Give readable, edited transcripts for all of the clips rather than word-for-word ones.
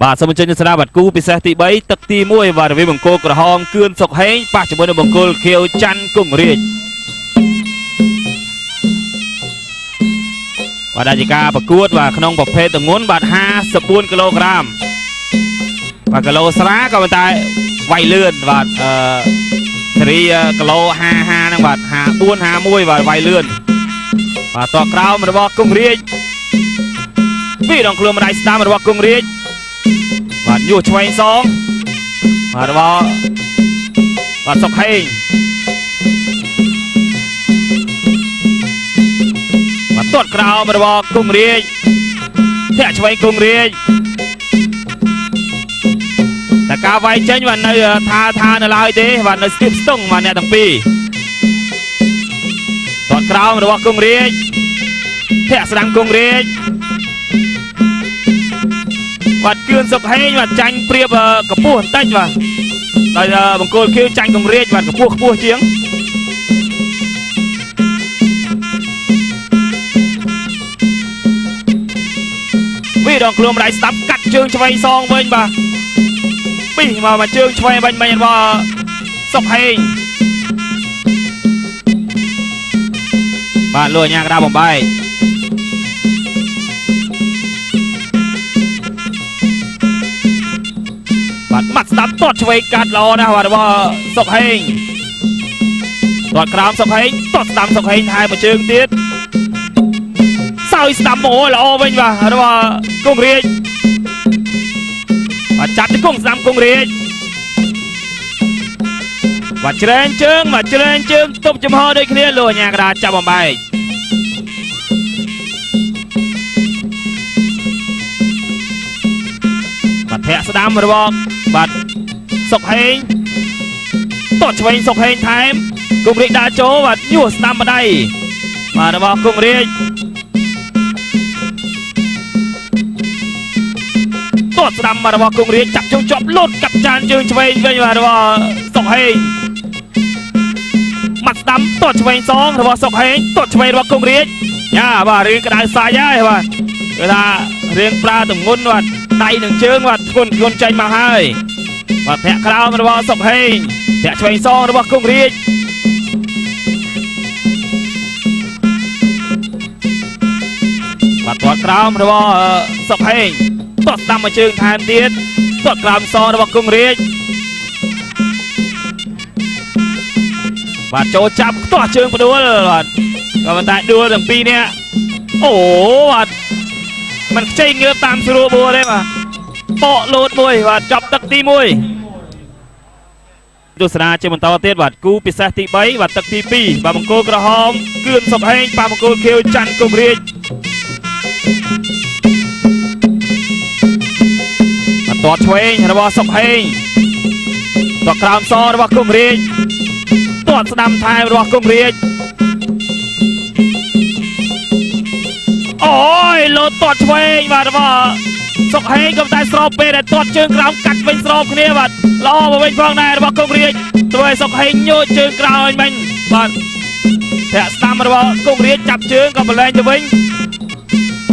បាទសូមអញ្ជើញអ្នកស្ដាប់បាត់គូពិសេសទី3ទឹកទី1បាទរវាងបង្គោលក្រហមគឿនសុកហេងប៉ះជាមួយនឹងបង្គោលខៀវច័ន្ទគង់រាជបាទដែលជាការប្រកួតបាទក្នុងប្រភេទទម្ងន់បាទ54គីឡូក្រាមបាទគីឡូស្រាក៏ប៉ុន្តែវាយលឿនបាទសេរីគីឡូ55ហ្នឹងបាទ54 51បាទវាយលឿនបាទតក្រោមរបស់គង់រាជពីដងខ្លួនម្ដាយស្ដាំរបស់គង់រាជបាទយុះឆ្វេងសងបាទរបស់បាទសុកហេងបាទទាត់ក្រោមរបស់គង់រាជធាក់ឆ្វេងគង់រាជតែការវាយចេញបាទនៅថានៅឡើយទេបាទនៅស្ទាបស្ទង់បាទអ្នកទាំងពីរទាត់ក្រោមរបស់គង់រាជធាក់ស្ដាំគង់រាជបាទគឿនសុកហេងបាទចាញ់ព្រៀបកម្ពស់បន្តិចបាទដោយបង្គោលខៀវចាញ់គង់រាជបាទកម្ពស់ខ្ពស់ជាងវាដងខ្លួនម្ដាយស្ដាប់កាត់ជើងឆ្វេងសងវិញបាទពីមកជើងឆ្វេងវិញរបស់សុកហេងបាទលោកអាញាក្តារបំបែកបាទម៉ាត់ស្ដាប់ទាត់ឆ្វេងកាត់ល្អណាស់បាទរបស់សុកហេងទាត់ក្រោមសុកហេងទាត់ស្ដាំសុកហេងថែមមួយជើងទៀតសើយស្ដាំមកល្អវិញបាទរបស់គង់រាជបាទចាប់ទៅគង់ស្ដាំគង់រាជបាទច្រែងជើងបាទច្រែងជើងទប់ចំហដូចគ្នាលោកអាញាក្តារចាប់បំបែកបាទធាក់ស្ដាំរបស់បាទសុកហេងទាត់ឆ្វេងសុកហេងថែមគង់រាជដើរចូលបាទញុះស្ដាំម្ដាយបាទរបស់គង់រាជទាត់ស្ដាំរបស់គង់រាជចាប់ជើងជាប់លុតកាប់ចានជើងឆ្វេងវិញបាទរបស់សុកហេងម៉ាត់ស្ដាំទាត់ឆ្វេងសងរបស់សុកហេងទាត់ឆ្វេងរបស់គង់រាជយ៉ាបាទរឿងក្តៅសាច់ហើយបាទគឺថារឿងប្រើទម្ងន់បាទដៃនឹងជើងបាទធ្ងន់ចេញមកហើយបាទធាក់ក្រោមរបស់សុកហេងធាក់ឆ្វេងសងរបស់គង់រាជបាទទាត់ក្រោមរបស់សុកហេងទាត់ស្ដាំមួយជើងថែមទៀតទាត់ក្រោមសងរបស់គង់រាជបាទចូលចាប់ខ្ទាស់ជើងផ្ដួលបាទក៏ប៉ុន្តែដួលទាំងពីរនេះអូបាទมันខ្ចីងើបតាមស្រួលបួរទេបាទបកលោតមួយបាទចប់ទឹកទី1ទស្សនាជាបន្តទៀតបាទគូពិសេសទី3បាទទឹកទី2បាទបង្គោលក្រហមគឿនសុកហេងប៉ះបង្គោលខៀវច័ន្ទគង់រាជបាទទាត់ឆ្វេងរបស់សុកហេងទាត់ក្រោមសរបស់គង់រាជទាត់ស្ដាំថែមរបស់គង់រាជអូយលោតទាត់ឆ្វេងបាទរបស់សុកហេងក៏តែស្របពេលដែលទាត់ជើងក្រោមកាត់វិញស្របគ្នាបាទល្អមកវិញផងដែររបស់គង់រាជធ្វើឲ្យសុកហេងញោចជើងក្រោមវិញបាទធាក់ស្ដាំរបស់គង់រាជចាប់ជើងក៏ប្រឡែងទៅវិញ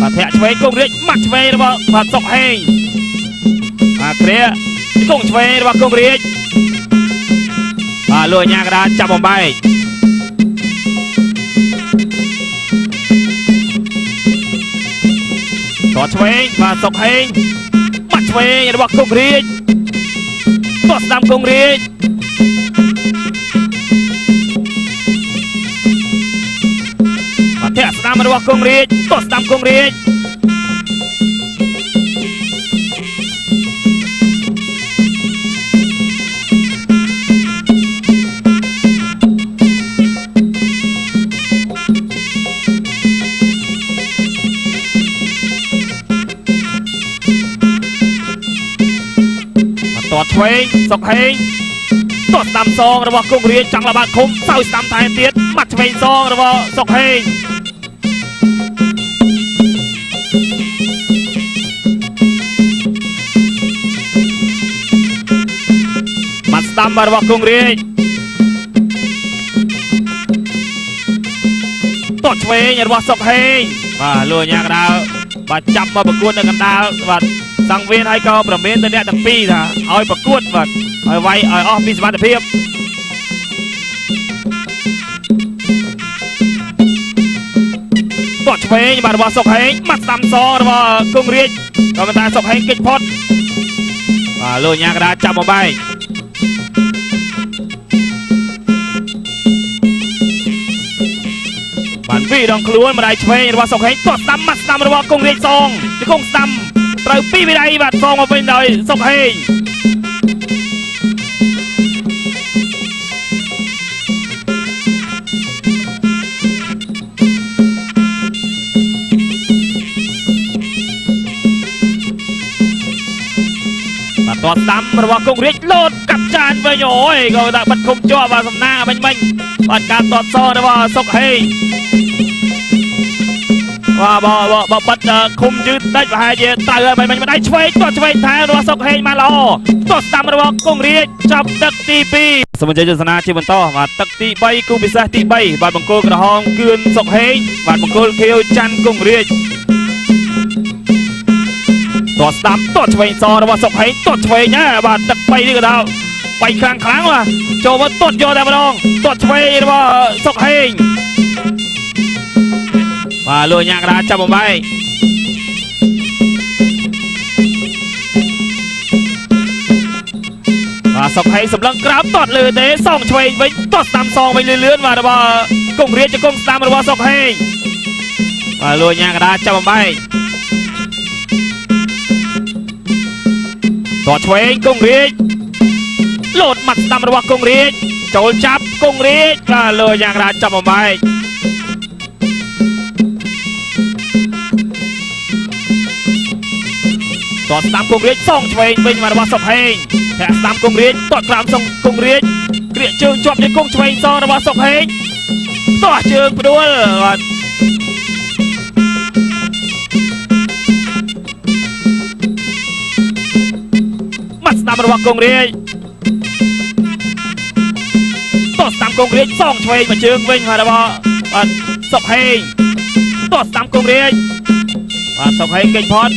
បាទធាក់ឆ្វេងគង់រាជម៉ាត់ឆ្វេងរបស់បាទសុកហេងបាទគ្រាគង់ឆ្វេងរបស់គង់រាជបាទលោកអាញាក្តារចាប់បំបែកទាត់ឆ្វេងបាទសុកហេងបាត់ឆ្វេងរបស់គង់រាជទាត់ស្ដាំគង់រាជបាទធាក់ស្ដាំរបស់គង់រាជទាត់ស្ដាំគង់រាជទាត់ឆ្វេងសុកហេងទាត់ស្ដាំសងរបស់គង់រាជចង់ល្បាតឃុំសើស្ដាំថែមទៀតម៉ាត់ឆ្វេងសងរបស់សុកហេងម៉ាត់ស្ដាំរបស់គង់រាជទាត់ឆ្វេងរបស់សុកហេងបាទលោកអាញាក្តារ បាទចាប់មកប្រកួតនៅកណ្ដាលបាទសង្វៀនហើយក៏ប្រមានទៅអ្នកទាំងពីរថាឲ្យប្រកួតបាទឲ្យវាយឲ្យអស់ពីសមត្ថភាពតោះឆ្វេងបាទរបស់សុកហេងម៉ាត់ស្ដាំសរបស់គង់រាជក៏ប៉ុន្តែសុកហេងគេចផុតបាទលោកញ៉ាកដាចាប់មកបែកបានពីដងខ្លួនម្ដាយឆ្វេងរបស់សុកហេងតោះស្ដាំម៉ាត់ស្ដាំរបស់គង់រាជសងជង្គង់ស្ដាំត្រូវពីវិដ័យបាទសងមកវិញដោយសុកហេងបាទតោះស្ដាំរបស់គង់រាជលោតកាប់ចានវិញអូយក៏ដាក់បិទឃុំជាប់បាទសំណាងមិញបាទការតតសរបស់សុកហេងបាទបើបិទឃុំយឺតតិចប្រហែលជាត្រូវហើយមិញម្ដាយឆ្វេងតោះឆ្វេងថែរបស់សុកហេងបានល្អតោះស្ដាំរបស់គង់រាជចាប់ទឹកទី2សូមអញ្ជើញទស្សនាជាបន្តបាទទឹកទី3គូពិសេសទី3បាទបង្គោលក្រហមគឿនសុកហេងបាទបង្គោលខៀវច័ន្ទគង់រាជតោះស្ដាំតោះឆ្វេងសរបស់សុកហេងតោះឆ្វេងណាបាទទឹក3នេះក៏ដល់បាយខ្លាំងបាទចូលមកតោះយកតែម្ដងតោះឆ្វេងរបស់សុកហេងបាទលោកញ៉ាកដាចាប់បំបែកបាទសុកហេងសម្លឹងក្រាបតោះលើទេសងឆ្វេងវិញតោះស្ដាំសងវិញលឿនបាទរបស់គង់រាជជង្គង់ស្ដាំរបស់សុកហេងបាទលោកញ៉ាកដាចាប់បំបែកតោះឆ្វេងគង់រាជលោតម៉ាត់ស្ដាំរបស់គង់រាជចូលចាប់គង់រាជបាទលោកញ៉ាកដាចាប់បំបែកតោះស្ដាំគង់រាជសងឆ្វេងវិញមករបស់សុកហេងតែស្ដាំគង់រាជតោះក្រោមសងគង់រាជក្រៀកជើងជាប់ជាគង់ឆ្វេងសងរបស់សុកហេងតោះជើងផ្ដួលបាទម៉ាត់ស្ដាំរបស់គង់រាជតោះស្ដាំគង់រាជសងឆ្វេងមកជើងវិញមករបស់បាទសុកហេងតោះស្ដាំគង់រាជបាទសុកហេងគេចផុត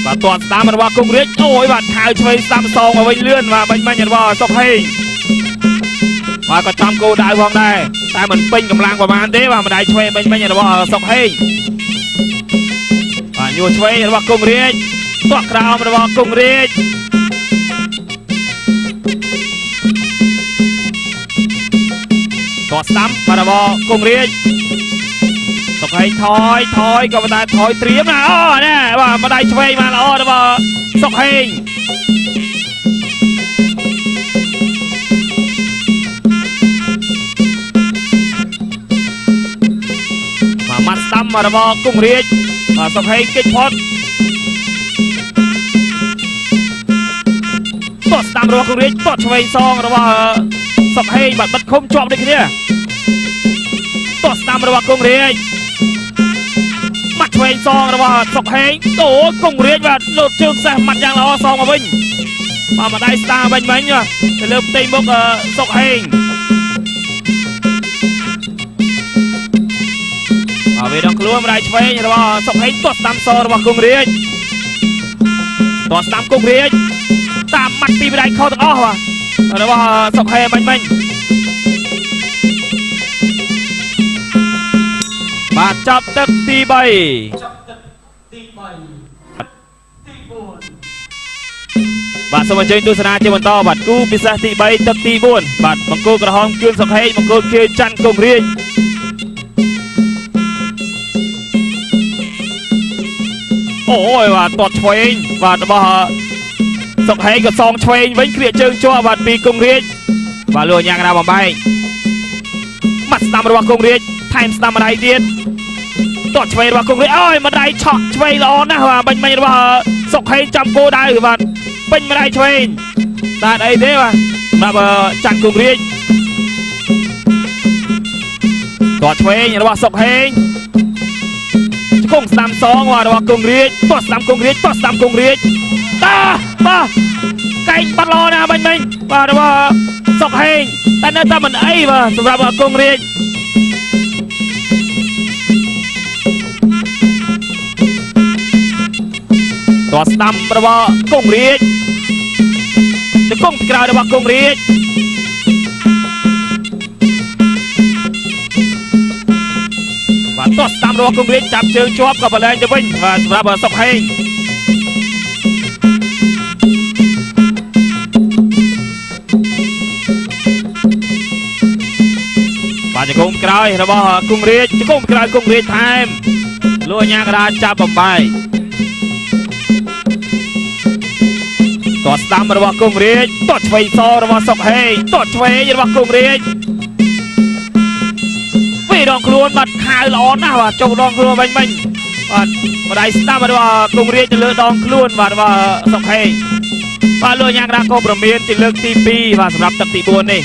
បាទតោះស្ដាំរបស់គង់រាជអូយបាទខៅឆ្វេងស្ដាំសងមកវិញលឿនបាទបាញ់របស់សុកហេងបាទក៏ចំគោដៅផងដែរតែមិនពេញកម្លាំងប្រហែលទេបាទម្ដាយឆ្វេងមិញរបស់សុកហេងបាទញួរឆ្វេងរបស់គង់រាជតោះក្រោមរបស់គង់រាជតោះស្ដាំបាទរបស់គង់រាជសុកហេងថយក៏មិនដែរថយត្រៀមណាអូណែបាទម្ដាយឆ្វេងបានល្អរបស់សុកហេងម៉ាត់ស្ដាំរបស់គង់រាជបាទសុកហេងគេចផុតតោះស្ដាំរបស់គង់រាជតោះឆ្វេងសងរបស់សុកហេងបាទបិទឃុំជាប់ដូចគ្នាតោះស្ដាំរបស់គង់រាជម៉ាត់ឆ្វេងសងរបស់សុកហេងអូគង់រាជបាទលោតជើងសេះម៉ាត់យ៉ាងល្អសងមកវិញបាទម្ដាយស្ដាវិញទៅលើផ្ទៃមុខសុកហេងវាដងខ្លួនម្ដាយឆ្វេងរបស់សុកហេងតោះស្ដាំសរបស់គង់រាជតោះស្ដាំគង់រាជតាមម៉ាត់ពីម្ដាយខុសទាំងអស់បាទរបស់សុកហេងមិញបាទចាប់ទឹកទី3បាទសូមអញ្ជើញទស្សនាជាបន្តបាទគូពិសេសទី3ទឹកទី4បាទបង្គោលក្រហមគឿនសុកហេងបង្គោលខៀវច័ន្ទគង់រាជអូយបាទតតឆ្វេងបាទរបស់សុកហេងក៏សងឆ្វេងវិញក្រៀកជើងជាប់បាទពីគង់រាជបាទលោកញ៉ាកណាបំបែកម៉ាត់ស្ដាំរបស់គង់រាជថែមស្ដាំម្ដាយទៀតតតឆ្វេងរបស់គង់រាជអូយម្ដាយឆក់ឆ្វេងល្អណាស់បាទមិញរបស់សុកហេងចាំគោដៅបាទពេញម្ដាយឆ្វេងតែអីទេបាទសម្រាប់ច័ន្ទគង់រាជតតឆ្វេងរបស់សុកហេងគង់ស្ដាំសងរបស់គង់រាជតោះស្ដាំគង់រាជតោះស្ដាំគង់រាជតាបាទកែងបាត់ល្អណាស់មិញ បាទរបស់សុកហេងតែនៅតែមិនអីបាទសម្រាប់គង់រាជតោះស្ដាំរបស់គង់រាជទៅគង់ក្រោយរបស់គង់រាជបាទតោះស្ដាំរបស់គង់រាជចាប់ជើងជាប់ក៏បលែងទៅវិញបាទសម្រាប់សុកហេងបាទជង្គង់ក្រោយរបស់គង់រាជជង្គង់ក្រោយគង់រាជថែមលួញញ៉ាកដាចាប់បំបាយតោះស្ដាំរបស់គង់រាជតោះឆ្វេងសរបស់សុកហេងតោះឆ្វេងរបស់គង់រាជពីរងខ្លួនបាត់ខៅល្អណាស់បាទចុះដងខ្លួនវិញបាទម្ដាយស្ដាំរបស់គង់រាជទៅលើដងខ្លួនបាទរបស់សុកហេងបាទលួញញ៉ាកដាក៏ប្រមានជាលើកទី2បាទសម្រាប់ទឹកទី4នេះ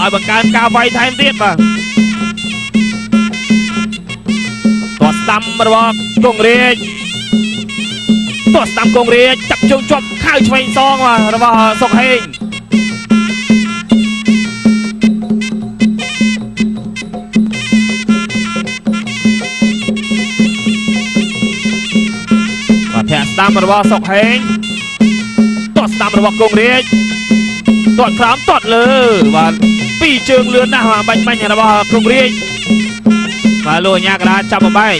ឲ្យបង្កើនការវាយថែមទៀតបាទតោះស្ដាំរបស់គង់រាជតោះស្ដាំគង់រាជចាប់ជើងជាប់ខៅឆ្វេងសងបាទរបស់សុកហេងបាទធាក់ស្ដាំរបស់សុកហេងតោះស្ដាំរបស់គង់រាជតោះក្រោមតោះលើបាទពីរជើងលឿនណាស់បាញ់របស់គង់រាជបាទលោកអាញាកដាចាប់បំបែក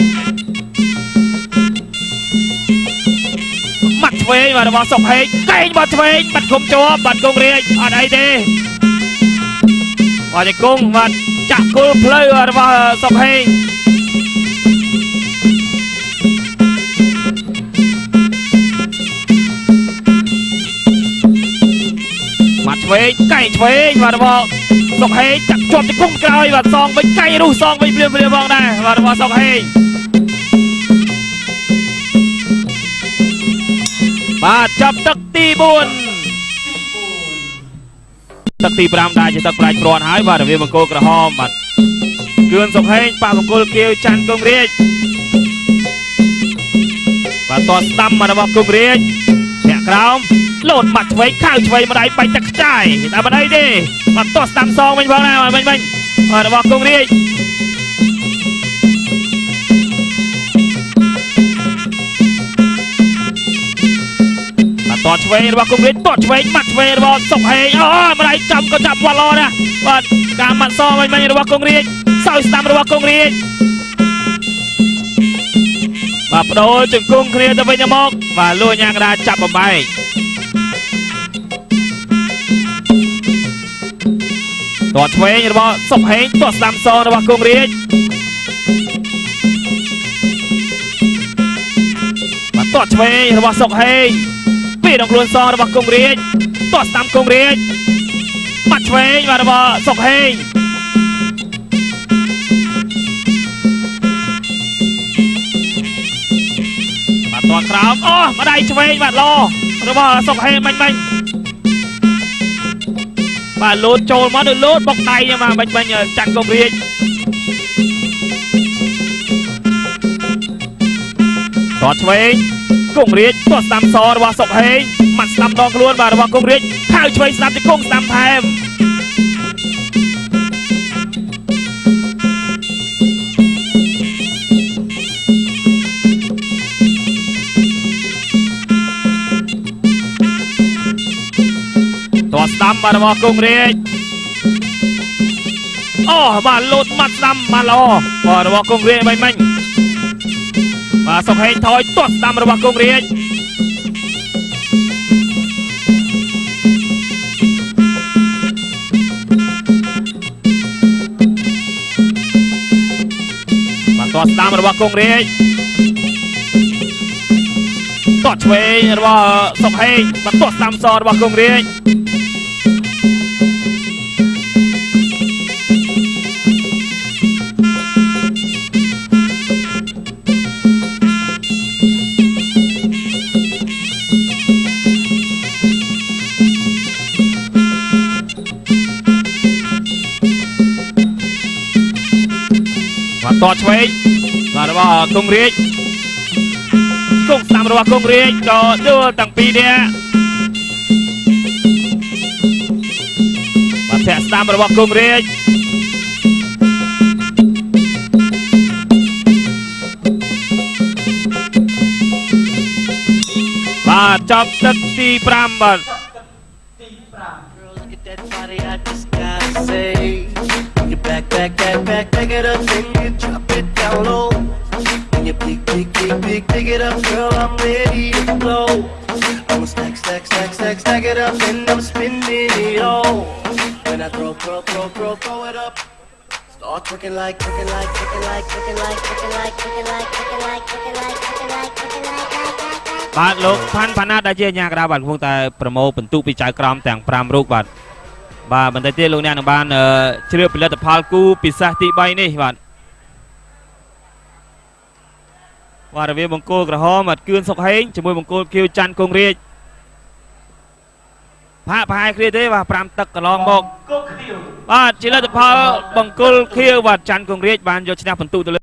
ម៉ាត់ឆ្វេងបាទរបស់សុកហេងកែងបាត់ឆ្វេងបាត់គុំជាប់បាត់គង់រាជអត់អីទេបាទជង្គង់បាទចាក់គល់ផ្លូវរបស់សុកហេងម៉ាត់ឆ្វេងកែងឆ្វេងបាទរបស់សុកហេងចាក់ជាប់ជង្គង់ក្រោយបាទសងវិញកែងរុះសងវិញព្រាមផងដែរបាទរបស់សុកហេងបាទចាប់ទឹកទី4ទឹកទី5ដែរជាទឹកផ្លាច់ព្រាន់ហើយបាទរវាងបង្គោលក្រហមបាទគឿនសុកហេងប៉ះបង្គោលគៀវច័ន្ទគង់រាជបាទតស្ដាំរបស់គង់រាជធាក់ក្រោមលោតម៉ាត់ឆ្វេងខៅឆ្វេងម្ដាយបាច់ទឹកខ្ចាយតែមិនអីទេបាទតស្ដាំសងវិញផងដែរវិញបាទរបស់គង់រាជតោះឆ្វេងរបស់គង់រាជតោះឆ្វេងម៉ាត់ឆ្វេងរបស់សុកហេងអូម្ដាយចាំក៏ចាប់វត្តល្អណាស់បាទការម៉ាត់សវិញរបស់គង់រាជសោយស្ដាំរបស់គង់រាជបាទបដូរជង្គង់គ្នាទៅវិញទៅមកបាទលួញញ៉ាកដាចាប់បំបែកតោះឆ្វេងរបស់សុកហេងតោះស្ដាំសរបស់គង់រាជបាទតោះឆ្វេងរបស់សុកហេងពីដងខ្លួនសងរបស់គង់រាជតោះស្ដាំគង់រាជម៉ាត់ឆ្វេងបាទរបស់សុកហេងបាទតោះក្រោមអូម្ដាយឆ្វេងបាទឡរបស់សុកហេងបាញ់បាទលោតចូលមកទៅលោតបុកដៃមកបាញ់ចាក់គង់រាជតោះឆ្វេងគង់រាជតោះស្ដាំសរបស់សុកហេងម៉ាត់ស្ដាំដងខ្លួនបាទរបស់គង់រាជខៅឆ្វេងស្ដាំជង្គង់ស្ដាំថែមតោះស្ដាំបាទរបស់គង់រាជអូបាទលោតម៉ាត់ស្ដាំបាទល្អបាទរបស់គង់រាជបាញ់បាទសុកហេងថយតោះស្ដាំរបស់គង់រាជបាទតោះស្ដាំរបស់គង់រាជតោះឆ្វេងរបស់សុកហេងបាទតោះស្ដាំសរបស់គង់រាជបាទតឆ្វេងបាទរបស់គង់រាជគង់ស្ដាំរបស់គង់រាជក៏ដួលទាំងពីរនាក់ ស្ដាំរបស់គង់រាជបាទចប់ទឹកទី5បាទ Back it up and you drop it down low. When you pick it up, girl, I'm ready to blow. I'ma stack it up and I'm spinning it all. When I throw it up. Start twerking like. បាទលោកផាន់ផាណាដែលជាអាជ្ញាកណ្ដាលបាទកំពុងតែប្រមូលបន្ទុកពីចៅក្រមទាំង5រូបបាទបាទបន្តិចទៀតលោកអ្នកនឹងបានជ្រាបផលិតផលគូពិសេសទី3នេះបាទបាទរវាងបង្គោលក្រហមបាទគឿនសុកហេងជាមួយបង្គោលខៀវច័ន្ទគង់រាជប្រហែលគ្នាទេបាទ5ទឹកកន្លងមកបាទជាលទ្ធផលបង្គោលខៀវបាទច័ន្ទគង់រាជបានយកឈ្នះបន្ទុកទៅលើ